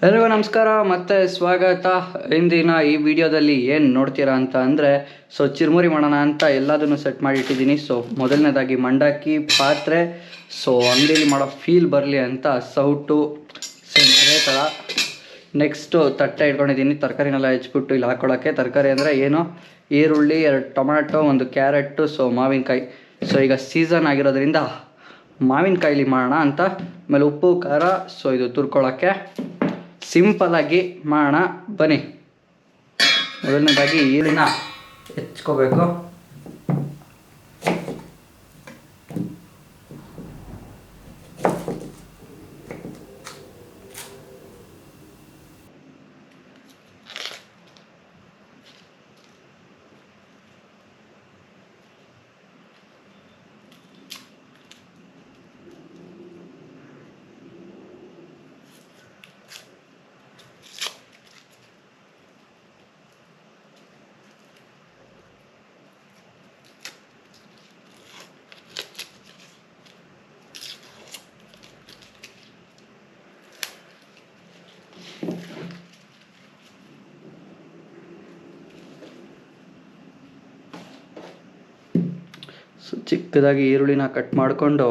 ಎಲ್ರಿಗೂ ನಮಸ್ಕಾರ ಮತ್ತೆ ಸ್ವಾಗತ. ಇಂದಿನ ಈ ವಿಡಿಯೋದಲ್ಲಿ ಏನು ನೋಡ್ತೀರಾ ಅಂತ ಅಂದರೆ ಚಿರುಮುರಿ ಮಾಡೋಣ ಅಂತ ಎಲ್ಲದನ್ನು ಸೆಟ್ ಮಾಡಿ ಇಟ್ಟಿದ್ದೀನಿ. ಮೊದಲನೇದಾಗಿ ಮಂಡಕ್ಕಿ ಪಾತ್ರೆ, ಅಂಗಡಿಯಲ್ಲಿ ಮಾಡೋ ಫೀಲ್ ಬರಲಿ ಅಂತ ಸೌಟು ಅದೇ ಥರ. ನೆಕ್ಸ್ಟು ತಟ್ಟೆ ಇಟ್ಕೊಂಡಿದ್ದೀನಿ, ತರಕಾರಿನೆಲ್ಲ ಹೆಚ್ಚಿಬಿಟ್ಟು ಇಲ್ಲಿ ಹಾಕ್ಕೊಳ್ಳೋಕ್ಕೆ. ತರಕಾರಿ ಅಂದರೆ ಏನು, ಈರುಳ್ಳಿ, 2 ಟೊಮ್ಯಾಟೊ, 1 ಕ್ಯಾರೆಟು, ಮಾವಿನಕಾಯಿ. ಈಗ ಸೀಸನ್ ಆಗಿರೋದ್ರಿಂದ ಮಾವಿನಕಾಯಿಲಿ ಮಾಡೋಣ ಅಂತ. ಆಮೇಲೆ ಉಪ್ಪು ಖಾರ, ಇದು ತುರ್ಕೊಳ್ಳೋಕ್ಕೆ ಸಿಂಪಲ್ಲಾಗಿ ಮಾಡೋಣ ಬನ್ನಿ. ಮೊದಲನೇದಾಗಿ ಈರುಳ್ಳಿನ ಹೆಚ್ಕೋಬೇಕು. ಚಿಕ್ಕದಾಗಿ ಈರುಳ್ಳಿನ ಕಟ್ ಮಾಡಿಕೊಂಡು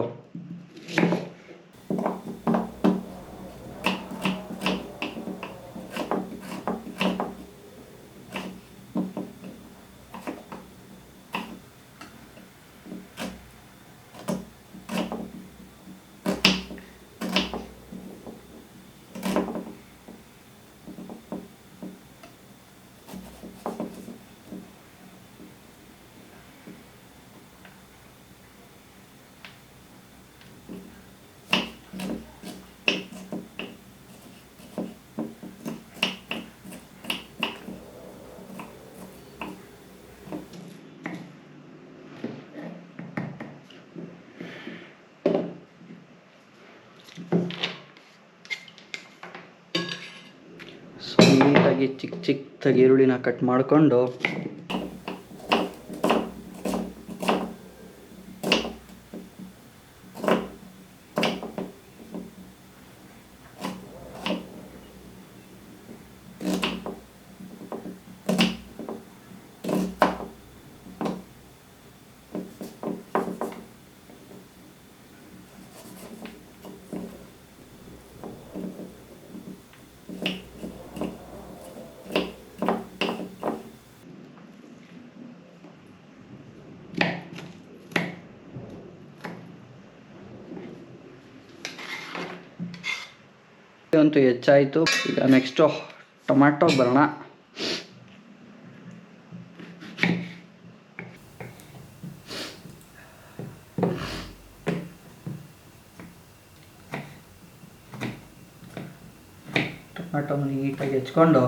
ನೀಟಾಗಿ ಚಿಕ್ಕದಾಗಿ ಈರುಳ್ಳಿನ ಕಟ್ ಮಾಡಿಕೊಂಡು ಅಂತೂ ಹೆಚ್ಚಾಯಿತು. ಈಗ ನೆಕ್ಸ್ಟು ಟೊಮ್ಯಾಟೊ ಬರೋಣ. ಟೊಮ್ಯಾಟೊ ನೀಟಾಗಿ ಹೆಚ್ಕೊಂಡು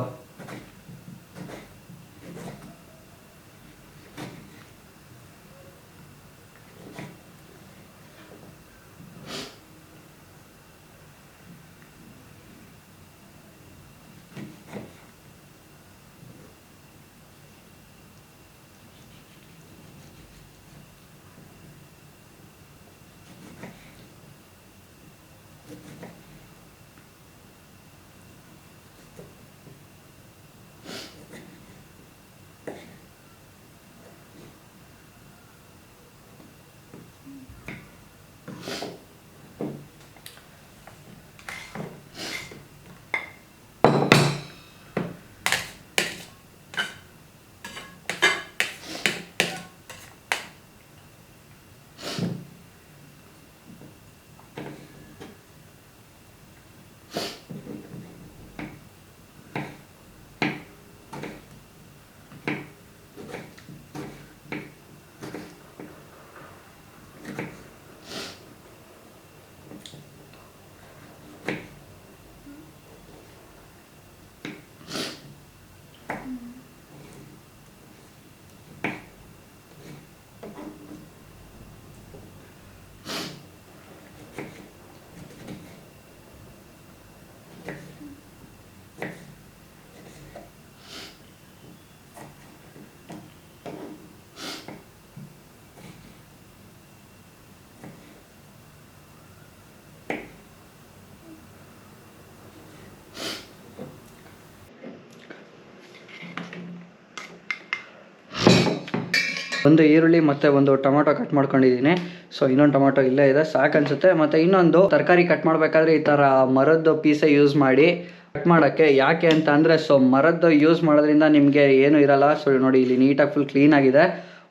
ಒಂದು ಈರುಳ್ಳಿ ಮತ್ತು ಒಂದು ಟೊಮೊಟೊ ಕಟ್ ಮಾಡ್ಕೊಂಡಿದ್ದೀನಿ. ಸೊ ಇನ್ನೊಂದು ಟೊಮೊಟೊ ಇಲ್ಲೇ ಇದೆ, ಸಾಕನ್ಸುತ್ತೆ. ಮತ್ತು ಇನ್ನೊಂದು ತರಕಾರಿ ಕಟ್ ಮಾಡಬೇಕಾದ್ರೆ ಈ ಥರ ಮರದ್ದು ಪೀಸೇ ಯೂಸ್ ಮಾಡಿ ಕಟ್ ಮಾಡೋಕ್ಕೆ. ಯಾಕೆ ಅಂತ ಅಂದರೆ ಸೊ ಮರದ್ದು ಯೂಸ್ ಮಾಡೋದ್ರಿಂದ ನಿಮಗೆ ಏನೂ ಇರಲ್ಲ. ಸೊ ನೋಡಿ ಇಲ್ಲಿ ನೀಟಾಗಿ ಫುಲ್ ಕ್ಲೀನಾಗಿದೆ.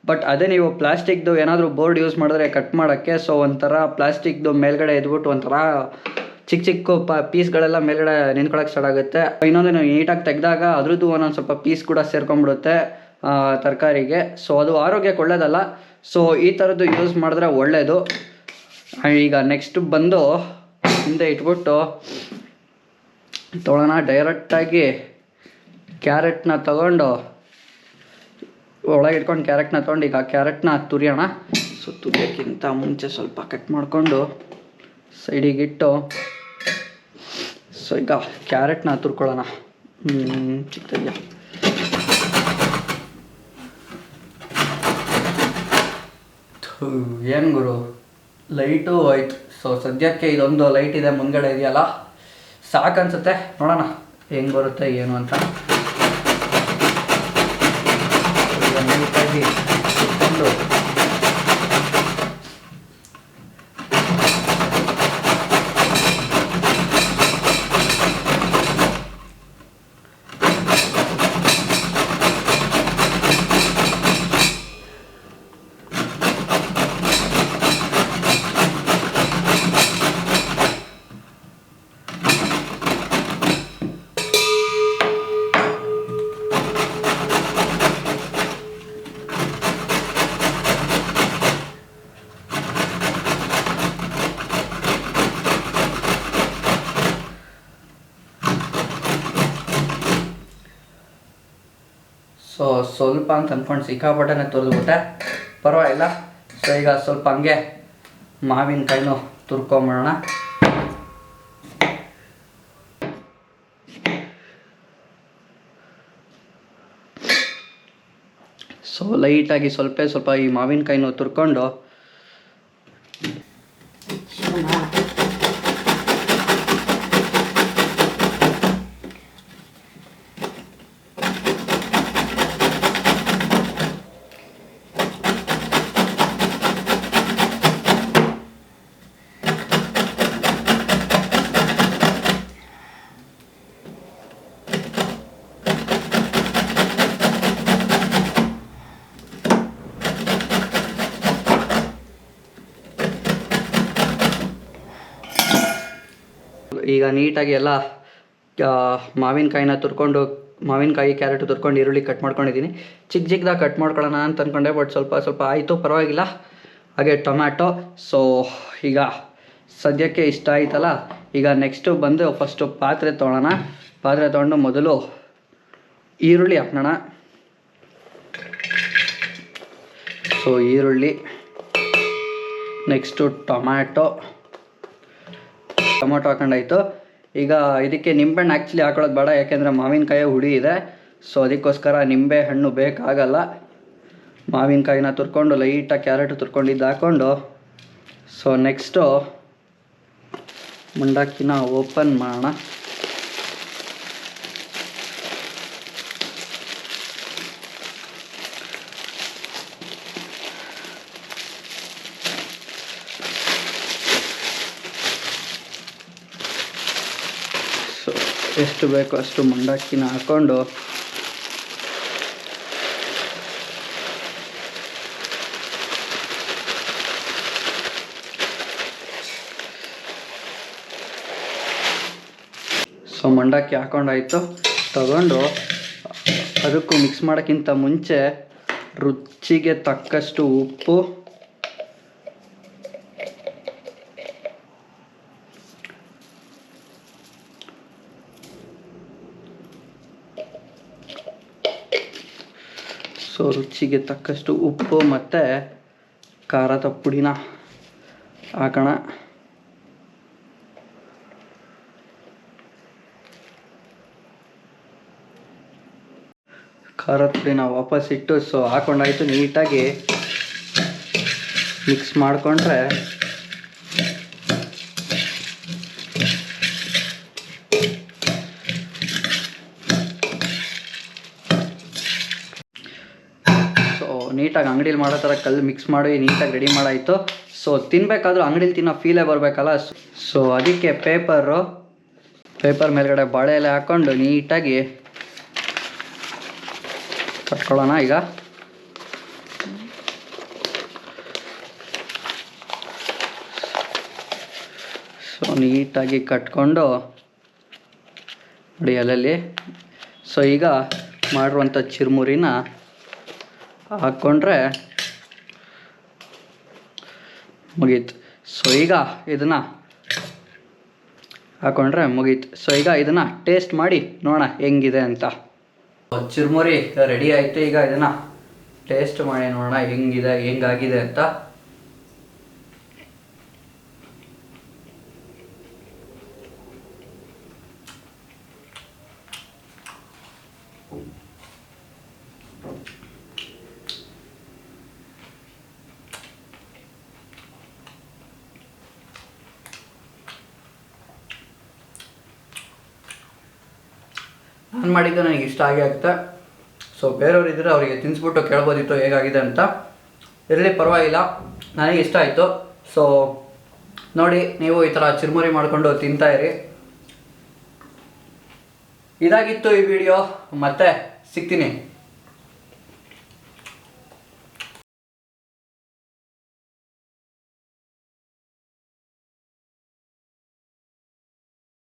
ಬಟ್ ಅದೇ ನೀವು ಪ್ಲಾಸ್ಟಿಕ್ದು ಏನಾದರೂ ಬೋರ್ಡ್ ಯೂಸ್ ಮಾಡಿದ್ರೆ ಕಟ್ ಮಾಡೋಕ್ಕೆ ಸೊ ಒಂಥರ ಪ್ಲಾಸ್ಟಿಕ್ದು ಮೇಲ್ಗಡೆ ಎದ್ಬಿಟ್ಟು ಒಂಥರ ಚಿಕ್ಕ ಚಿಕ್ಕ ಪೀಸ್ಗಳೆಲ್ಲ ಮೇಲ್ಗಡೆ ನಿಂತ್ಕೊಳ್ಳೋಕೆ ಸ್ಟಾರ್ಟ್ ಆಗುತ್ತೆ. ಇನ್ನೊಂದು ನೀವು ನೀಟಾಗಿ ತೆಗೆದಾಗ ಅದ್ರದ್ದು ಒಂದೊಂದು ಸ್ವಲ್ಪ ಪೀಸ್ ಕೂಡ ಸೇರ್ಕೊಂಡ್ಬಿಡುತ್ತೆ ತರಕಾರಿಗೆ. ಸೊ ಅದು ಆರೋಗ್ಯಕ್ಕೆ ಒಳ್ಳೆಯದಲ್ಲ. ಸೊ ಈ ಥರದ್ದು ಯೂಸ್ ಮಾಡಿದ್ರೆ ಒಳ್ಳೆಯದು. ಈಗ ನೆಕ್ಸ್ಟ್ ಬಂದು ಹಿಂದೆ ಇಟ್ಬಿಟ್ಟು ತೊಗೊಳ್ಳೋಣ. ಡೈರೆಕ್ಟಾಗಿ ಕ್ಯಾರೆಟ್ನ ತಗೊಂಡು ಒಳಗೆ ಇಟ್ಕೊಂಡು ಕ್ಯಾರೆಟ್ನ ತೊಗೊಂಡು ಈಗ ಕ್ಯಾರೆಟ್ನ ತುರಿಯೋಣ. ಸೊ ತುರಿಯೋಕ್ಕಿಂತ ಮುಂಚೆ ಸ್ವಲ್ಪ ಕಟ್ ಮಾಡಿಕೊಂಡು ಸೈಡಿಗಿಟ್ಟು ಸೊ ಈಗ ಕ್ಯಾರೆಟ್ನ ತುರ್ಕೊಳ್ಳೋಣ. ಚಿಕ್ಕದೆಯಾ ಏನು ಗುರು ಲೈಟು ಆಯ್ತು. ಸೊ ಸದ್ಯಕ್ಕೆ ಇದೊಂದು ಲೈಟ್ ಇದೆ ಮುಂದ್ಗಡೆ ಇದೆಯಲ್ಲ, ಸಾಕನ್ಸುತ್ತೆ. ನೋಡೋಣ ಹೆಂಗೆ ಬರುತ್ತೆ ಏನು ಅಂತ. ನೀಟಾಗಿ ಇಟ್ಕೊಂಡು ಸೊ ಸ್ವಲ್ಪ ಅಂತ ಅಂದ್ಕೊಂಡು ಸಿಕ್ಕಾಪಟ್ಟೆನೇ ತುರಿದ್ಬಿಟ್ಟೆ, ಪರವಾಗಿಲ್ಲ. ಸೊ ಈಗ ಸ್ವಲ್ಪ ಹಂಗೆ ಮಾವಿನಕಾಯಿನೂ ತುರ್ಕೊಂಬಿಡೋಣ. ಸೊ ಲೈಟಾಗಿ ಸ್ವಲ್ಪ ಈ ಮಾವಿನಕಾಯಿನೂ ತುರ್ಕೊಂಡು ಈಗ ನೀಟಾಗಿ ಎಲ್ಲ ಮಾವಿನಕಾಯಿನ ತುರ್ಕೊಂಡು ಮಾವಿನಕಾಯಿ ಕ್ಯಾರೆಟು ತುರ್ಕೊಂಡು ಈರುಳ್ಳಿ ಕಟ್ ಮಾಡ್ಕೊಂಡಿದ್ದೀನಿ. ಚಿಕ್ಕದಾಗಿ ಕಟ್ ಮಾಡ್ಕೊಳ್ಳೋಣ ಅಂತ ಅಂದ್ಕೊಂಡೆ, ಬಟ್ ಸ್ವಲ್ಪ ಆಯಿತು, ಪರವಾಗಿಲ್ಲ. ಹಾಗೆ ಟೊಮ್ಯಾಟೊ. ಸೊ ಈಗ ಸದ್ಯಕ್ಕೆ ಇಷ್ಟ ಆಯ್ತಲ್ಲ. ಈಗ ನೆಕ್ಸ್ಟು ಬಂದು ಫಸ್ಟು ಪಾತ್ರೆ ತೊಗೊಳ್ಳೋಣ. ಪಾತ್ರೆ ತೊಗೊಂಡು ಮೊದಲು ಈರುಳ್ಳಿ ಹಾಕೋಣ. ಸೊ ಈರುಳ್ಳಿ, ನೆಕ್ಸ್ಟು ಟೊಮ್ಯಾಟೊ ಹಾಕೊಂಡಾಯ್ತು. ಈಗ ಇದಕ್ಕೆ ನಿಂಬೆಹಣ್ಣು ಆ್ಯಕ್ಚುಲಿ ಹಾಕೊಳ್ಳೋದು ಬೇಡ, ಯಾಕೆಂದರೆ ಮಾವಿನಕಾಯಿ ಹುಳಿ ಇದೆ. ಸೊ ಅದಕ್ಕೋಸ್ಕರ ನಿಂಬೆ ಹಣ್ಣು ಬೇಕಾಗಲ್ಲ. ಮಾವಿನಕಾಯಿನ ತುರ್ಕೊಂಡು ಲೈಟಾಗಿ ಕ್ಯಾರೆಟು ತುರ್ಕೊಂಡಿದ್ದು ಹಾಕ್ಕೊಂಡು ಸೊ ನೆಕ್ಸ್ಟು ಮಂಡಕ್ಕಿನ ಓಪನ್ ಮಾಡೋಣ. ಸೊ ಎಷ್ಟು ಬೇಕೋ ಅಷ್ಟು ಮಂಡಕ್ಕಿನ ಹಾಕ್ಕೊಂಡು ಸೊ ಮಂಡಕ್ಕಿ ಹಾಕೊಂಡಾಯಿತು. ತಗೊಂಡು ಅದಕ್ಕೂ ಮಿಕ್ಸ್ ಮಾಡೋಕ್ಕಿಂತ ಮುಂಚೆ ರುಚಿಗೆ ತಕ್ಕಷ್ಟು ಉಪ್ಪು, ಸೊ ರುಚಿಗೆ ತಕ್ಕಷ್ಟು ಉಪ್ಪು ಮತ್ತು ಖಾರದ ಪುಡಿನ ಹಾಕೋಣ. ಖಾರದ ಪುಡಿನ ವಾಪಸ್ ಇಟ್ಟು ಸೊ ಹಾಕೊಂಡಾಯ್ತು. ನೀಟಾಗಿ ಮಿಕ್ಸ್ ಮಾಡಿಕೊಂಡ್ರೆ ನೀಟಾಗಿ ಅಂಗಡಿಲಿ ಮಾಡೋ ಥರ ಕಲ್ಲು ಮಿಕ್ಸ್ ಮಾಡಿ ನೀಟಾಗಿ ರೆಡಿ ಮಾಡಾಯಿತು. ಸೊ ತಿನ್ನಬೇಕಾದ್ರೂ ಅಂಗಡಿಲಿ ತಿನ್ನೋ ಫೀಲೇ ಬರಬೇಕಲ್ಲ. ಸೊ ಅದಕ್ಕೆ ಪೇಪರ್ ಮೇಲ್ಗಡೆ ಬಾಳೆ ಎಲೆ ಹಾಕ್ಕೊಂಡು ನೀಟಾಗಿ ಕಟ್ಕೊಳ್ಳೋಣ. ಈಗ ಸೊ ನೀಟಾಗಿ ಕಟ್ಕೊಂಡು ನೋಡಿ ಅಲ್ಲಲ್ಲಿ. ಸೊ ಈಗ ಮಾಡಿರುವಂಥ ಚಿರುಮುರಿನ ಹಾಕ್ಕೊಂಡ್ರೆ ಮುಗೀತು. ಸೊ ಈಗ ಇದನ್ನು ಹಾಕ್ಕೊಂಡ್ರೆ ಮುಗೀತು. ಸೊ ಈಗ ಇದನ್ನು ಟೇಸ್ಟ್ ಮಾಡಿ ನೋಡೋಣ ಹೆಂಗಿದೆ ಅಂತ. ಚಿರುಮುರಿ ರೆಡಿ ಆಯಿತು. ಈಗ ಇದನ್ನು ಟೇಸ್ಟ್ ಮಾಡಿ ನೋಡೋಣ ಹೆಂಗಾಗಿದೆ ಅಂತ. ನಾನು ಮಾಡಿದ್ದು ನನಗೆ ಇಷ್ಟ ಆಗುತ್ತೆ. ಸೊ ಬೇರೆಯವ್ರು ಇದ್ದರೆ ಅವರಿಗೆ ತಿನ್ನಿಸ್ಬಿಟ್ಟು ಕೇಳ್ಬೋದಿತ್ತು ಹೇಗಾಗಿದೆ ಅಂತ. ಇರಲಿ ಪರವಾಗಿಲ್ಲ, ನನಗೆ ಇಷ್ಟ ಆಯಿತು. ಸೊ ನೋಡಿ, ನೀವು ಈ ಥರ ಚಿರುಮುರಿ ಮಾಡಿಕೊಂಡು ತಿಂತಾಯಿರಿ. ಇದಾಗಿತ್ತು ಈ ವಿಡಿಯೋ. ಮತ್ತೆ ಸಿಗ್ತೀನಿ.